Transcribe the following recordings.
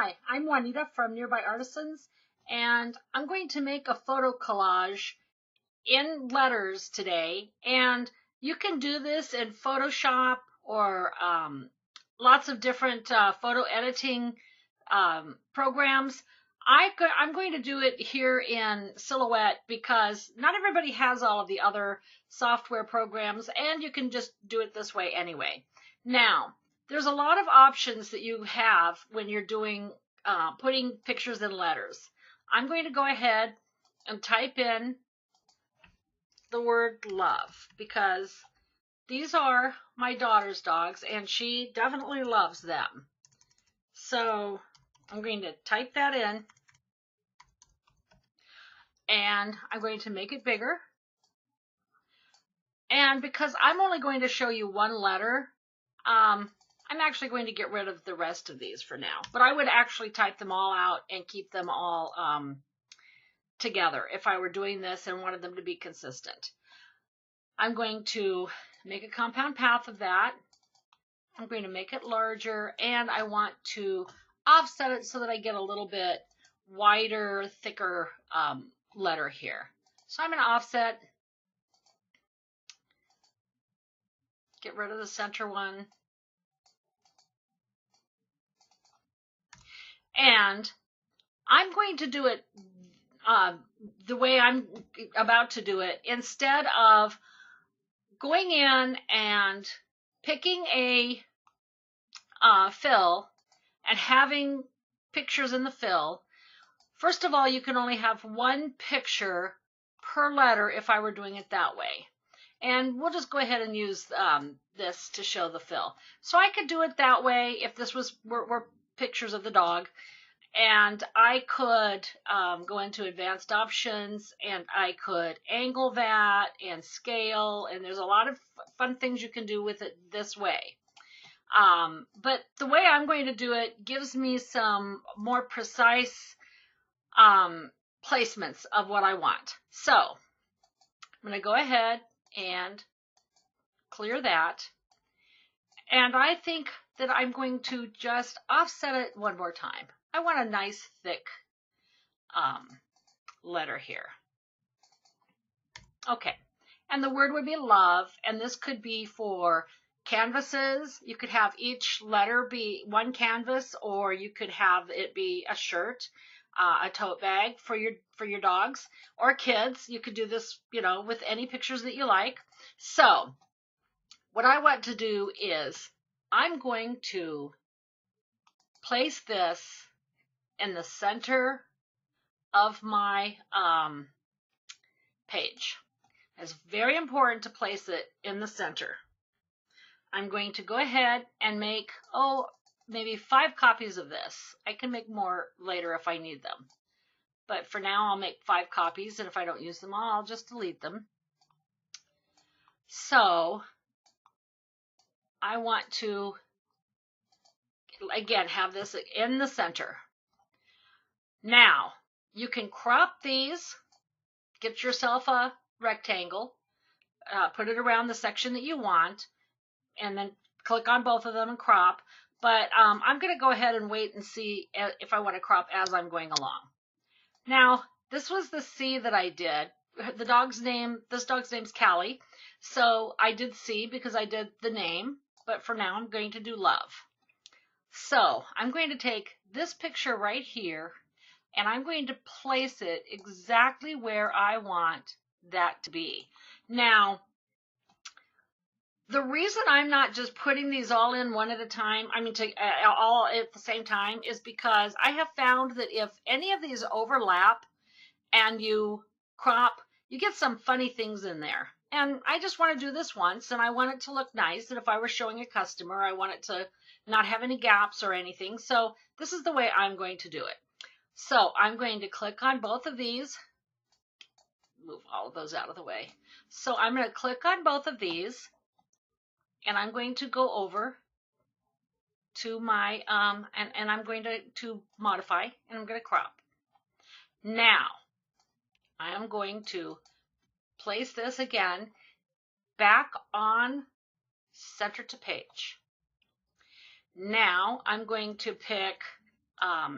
Hi, I'm Juanita from Nearby Artisans, and I'm going to make a photo collage in letters today. And you can do this in Photoshop or lots of different photo editing programs. I'm going to do it here in Silhouette because not everybody has all of the other software programs, and you can just do it this way anyway. Now, there's a lot of options that you have when you're doing putting pictures in letters. I'm going to go ahead and type in the word love because these are my daughter's dogs and she definitely loves them. So I'm going to type that in and I'm going to make it bigger. And because I'm only going to show you one letter, I'm actually going to get rid of the rest of these for now. But I would actually type them all out and keep them all together if I were doing this and wanted them to be consistent. I'm going to make a compound path of that. I'm going to make it larger, and I want to offset it so that I get a little bit wider, thicker letter here. So I'm going to offset, get rid of the center one. And I'm going to do it the way I'm about to do it. Instead of going in and picking a fill and having pictures in the fill, first of all, you can only have one picture per letter if I were doing it that way. And we'll just go ahead and use this to show the fill. So I could do it that way if this were pictures of the dog. And I could go into advanced options and I could angle that and scale, and there's a lot of fun things you can do with it this way. But the way I'm going to do it gives me some more precise placements of what I want. So I'm going to go ahead and clear that. And I think that I'm going to just offset it one more time. I want a nice thick letter here. Okay, and the word would be love, and this could be for canvases. You could have each letter be one canvas, or you could have it be a shirt, a tote bag for your dogs or kids. You could do this, with any pictures that you like. So what I want to do is I'm going to place this in the center of my page. It's very important to place it in the center. I'm going to go ahead and make, maybe 5 copies of this. I can make more later if I need them. But for now, I'll make 5 copies, and if I don't use them all, I'll just delete them. So I want to, again, have this in the center. Now, you can crop these, get yourself a rectangle, put it around the section that you want, and then click on both of them and crop. But I'm going to go ahead and wait and see if I want to crop as I'm going along. Now, this was the C that I did. This dog's name's Callie. So I did C because I did the name, but for now I'm going to do love. So I'm going to take this picture right here, and I'm going to place it exactly where I want that to be. Now, the reason I'm not just putting these all in one at a time, all at the same time, is because I have found that if any of these overlap and you crop, you get some funny things in there. And I just want to do this once, and I want it to look nice. And if I were showing a customer, I want it to not have any gaps or anything. So this is the way I'm going to do it. So I'm going to click on both of these, move all of those out of the way. So I'm going to click on both of these, and I'm going to go over to my, and I'm going to modify, and I'm going to crop. Now, I am going to place this again back on center to page. Now, I'm going to pick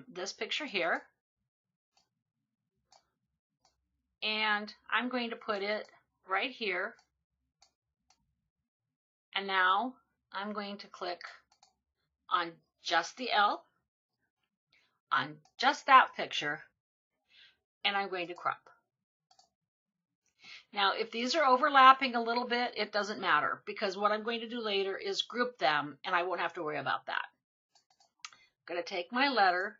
this picture here, and I'm going to put it right here. And now I'm going to click on just the L, on just that picture, and I'm going to crop. Now, if these are overlapping a little bit, it doesn't matter, because what I'm going to do later is group them, and I won't have to worry about that. I'm going to take my letter.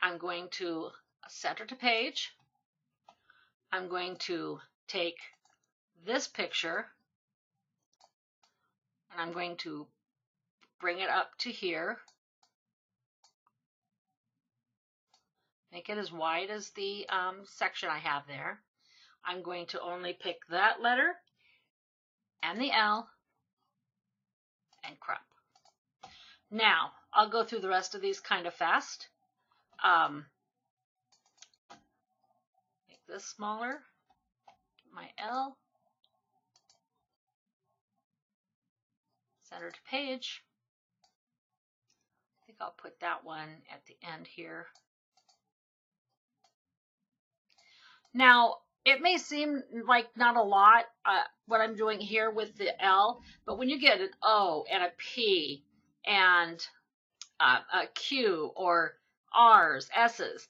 I'm going to center to page. I'm going to take this picture, and I'm going to bring it up to here. Make it as wide as the section I have there. I'm going to only pick that letter and the L and crop. Now, I'll go through the rest of these kind of fast. Make this smaller, my L, center to page. I think I'll put that one at the end here. Now, it may seem like not a lot, what I'm doing here with the L, but when you get an O and a P and a Q or R's, S's,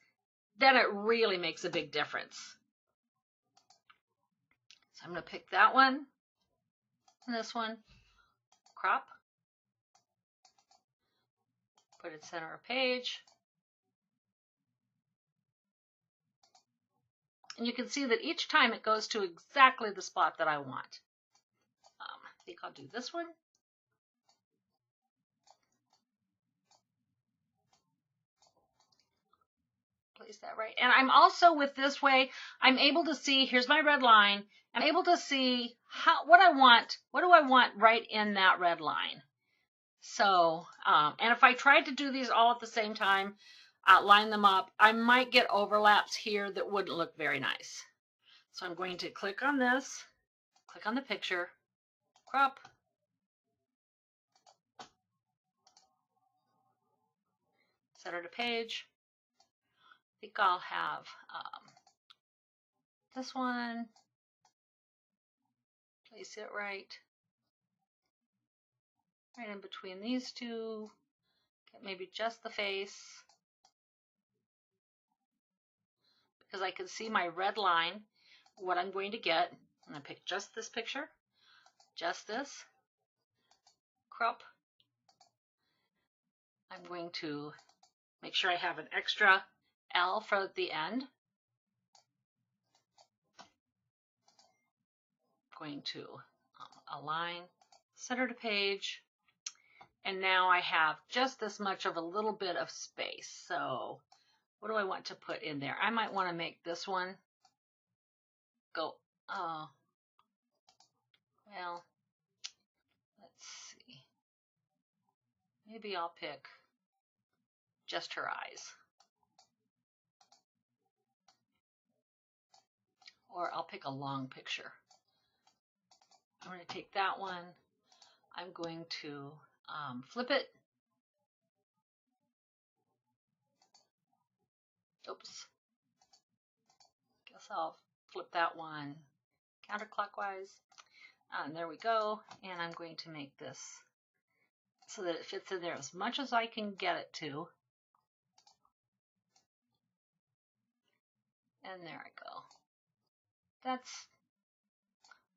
then it really makes a big difference. So I'm going to pick that one and this one, crop, put it center of page. And you can see that each time it goes to exactly the spot that I want. I think I'll do this one. Place that right. And I'm also, with this way, I'm able to see, here's my red line, I'm able to see what I want, what do I want right in that red line. So, and if I tried to do these all at the same time, line them up, I might get overlaps here that wouldn't look very nice. So I'm going to click on this, click on the picture, crop, center to page. I think I'll have this one, place it right in between these two, get maybe just the face, because I can see my red line, what I'm going to get. I'm going to pick just this picture, just this, crop. I'm going to make sure I have an extra L for the end. I'm going to align, center to page, and now I have just this much of a little bit of space. So what do I want to put in there? I might want to make this one go, well, let's see. Maybe I'll pick just her eyes. Or I'll pick a long picture. I'm going to take that one. I'm going to flip it. Oops. Guess I'll flip that one counterclockwise. And there we go. And I'm going to make this so that it fits in there as much as I can get it to. And there I go.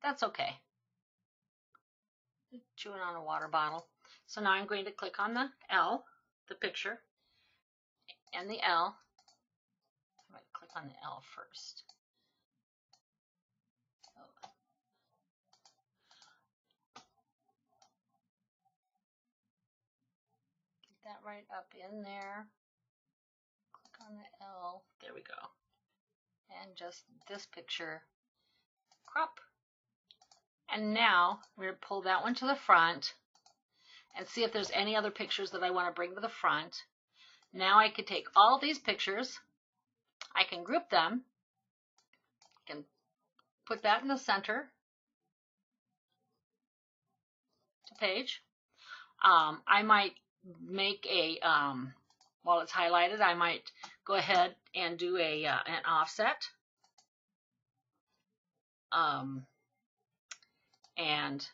That's okay. Chewing on a water bottle. So now I'm going to click on the L, the picture, and the L. I'm going to click on the L first. So, get that right up in there. Click on the L. There we go. And just this picture, crop. And now we're going to pull that one to the front and see if there's any other pictures that I want to bring to the front. Now I could take all these pictures, I can group them, I can put that in the center to page. I might make a while it's highlighted, I might go ahead and do an offset. And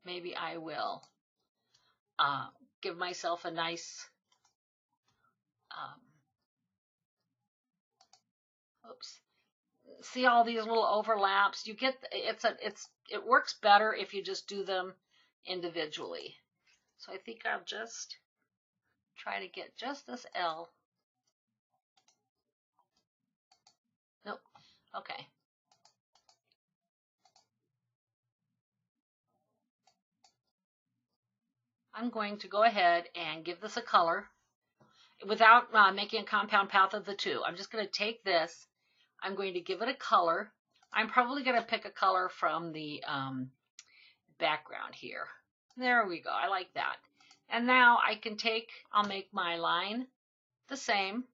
maybe I will give myself a nice, oops, see all these little overlaps? You get, it works better if you just do them individually. So I think I'll just try to get just this L. Nope, okay. I'm going to go ahead and give this a color without making a compound path of the two. I'm just going to take this, I'm going to give it a color. I'm probably going to pick a color from the background here. There we go, I like that. And now I can take, I'll make my line the same.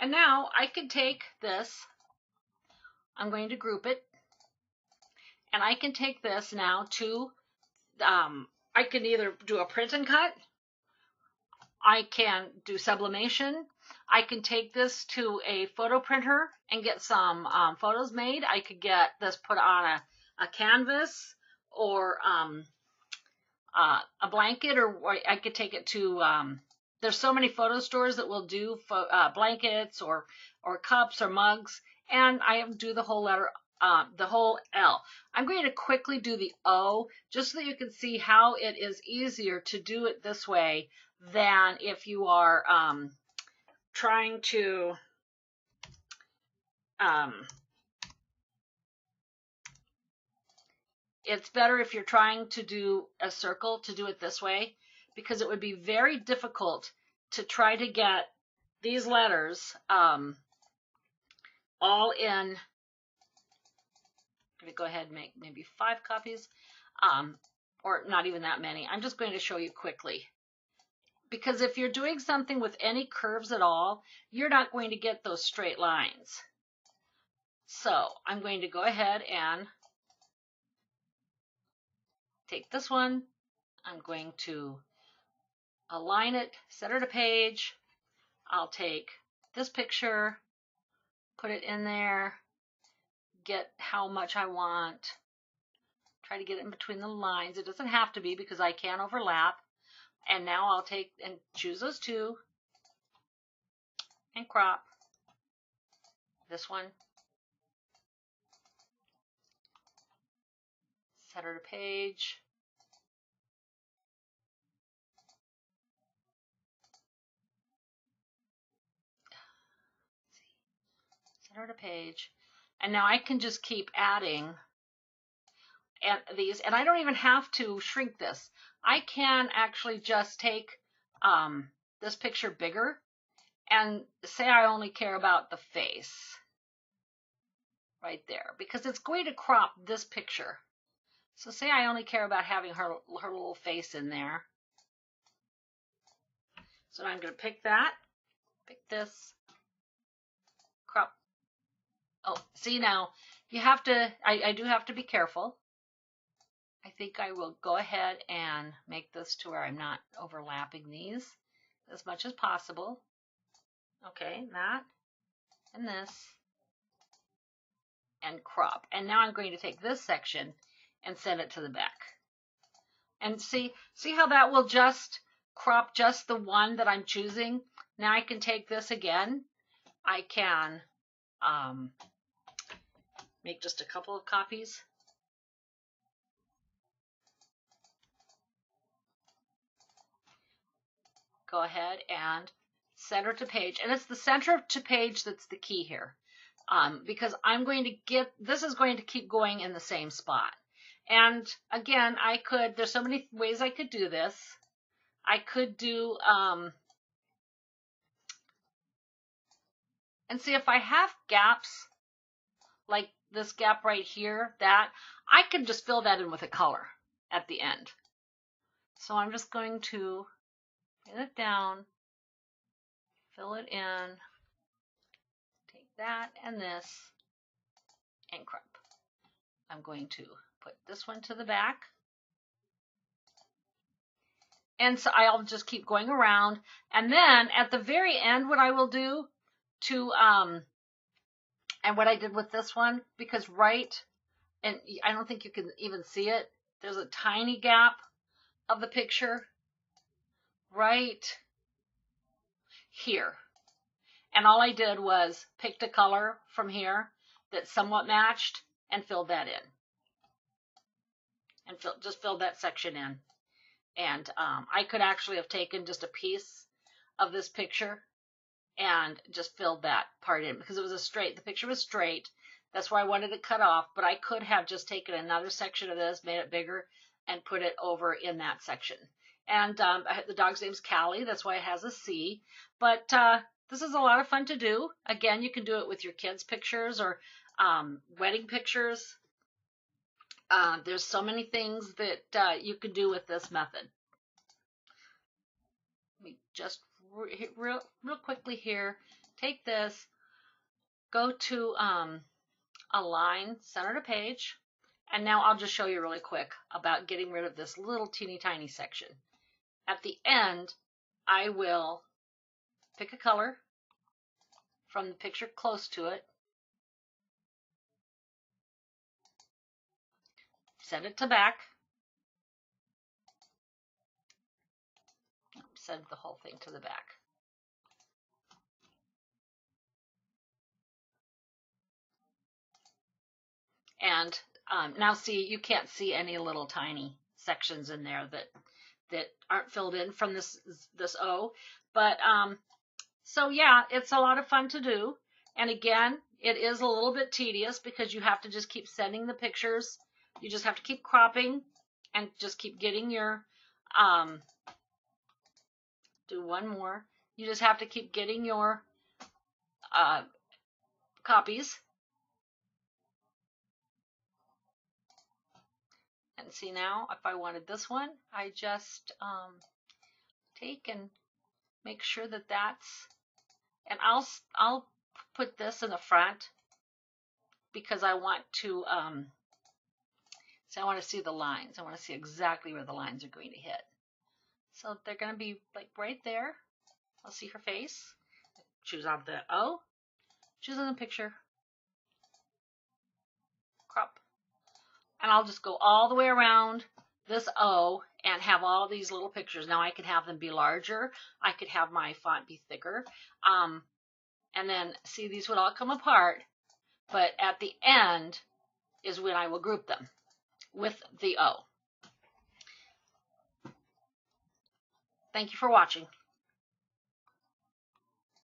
And now I can take this, I'm going to group it, and I can take this now to, I can either do a print and cut, I can do sublimation, I can take this to a photo printer and get some photos made. I could get this put on a canvas or a blanket, or I could take it to, there's so many photo stores that will do blankets or cups or mugs, and I do the whole letter, the whole L. I'm going to quickly do the O just so that you can see how it is easier to do it this way than if you are trying to it's better if you're trying to do a circle to do it this way, because it would be very difficult to try to get these letters all in. I'm going to go ahead and make maybe 5 copies, or not even that many. I'm just going to show you quickly. Because if you're doing something with any curves at all, you're not going to get those straight lines. So I'm going to go ahead and take this one. I'm going to align it, center to page. I'll take this picture, put it in there, get how much I want, try to get it in between the lines. It doesn't have to be because I can overlap. And now I'll take and choose those two and crop this one, center to page, center to page, and now I can just keep adding these, and I don't even have to shrink this. I can actually just take this picture bigger and say I only care about the face right there, because it's going to crop this picture. So say I only care about having her little face in there. So I'm going to pick that, pick this, crop. Oh, see now, you have to, I do have to be careful. I think I will go ahead and make this to where I'm not overlapping these as much as possible. Okay, that and this, and crop. And now I'm going to take this section and send it to the back. And see how that will just crop just the one that I'm choosing? Now I can take this again. I can make just a couple of copies. Go ahead and center to page. And it's the center to page that's the key here. Because I'm going to get, this is going to keep going in the same spot. And again, I could, there's so many ways I could do this. I could do, and see if I have gaps, like this gap right here, that, I can just fill that in with a color at the end. So I'm just going to Get it down, fill it in, take that and this, and crop. I'm going to put this one to the back. And so I'll just keep going around. And then at the very end, what I will do to, and what I did with this one, because and I don't think you can even see it, there's a tiny gap of the picture right here. And all I did was picked a color from here that somewhat matched and filled that in. And just filled that section in. And I could actually have taken just a piece of this picture and just filled that part in because it was the picture was straight. That's why I wanted it cut off, but I could have just taken another section of this, made it bigger, and put it over in that section. And the dog's name's Callie. That's why it has a C. But this is a lot of fun to do. Again, you can do it with your kids' pictures or wedding pictures. There's so many things that you can do with this method. Let me just real quickly here, take this, go to align center to page, and now I'll just show you really quick about getting rid of this little teeny tiny section. At the end, I will pick a color from the picture close to it, set it to back, send the whole thing to the back. And now see, you can't see any little tiny sections in there that aren't filled in from this O. But so yeah, it's a lot of fun to do. And again, it is a little bit tedious because you have to just keep sending the pictures. You just have to keep cropping and just keep getting your, do one more. You just have to keep getting your copies. And see now, if I wanted this one, I just take and make sure that that's, and I'll put this in the front because I want to, so I want to see the lines. I want to see exactly where the lines are going to hit. So they're going to be like right there. I'll see her face. Choose on the O. Choose on the picture. Crop. And I'll just go all the way around this O and have all these little pictures. Now I could have them be larger. I could have my font be thicker. And then see, these would all come apart. But at the end is when I will group them with the O. Thank you for watching.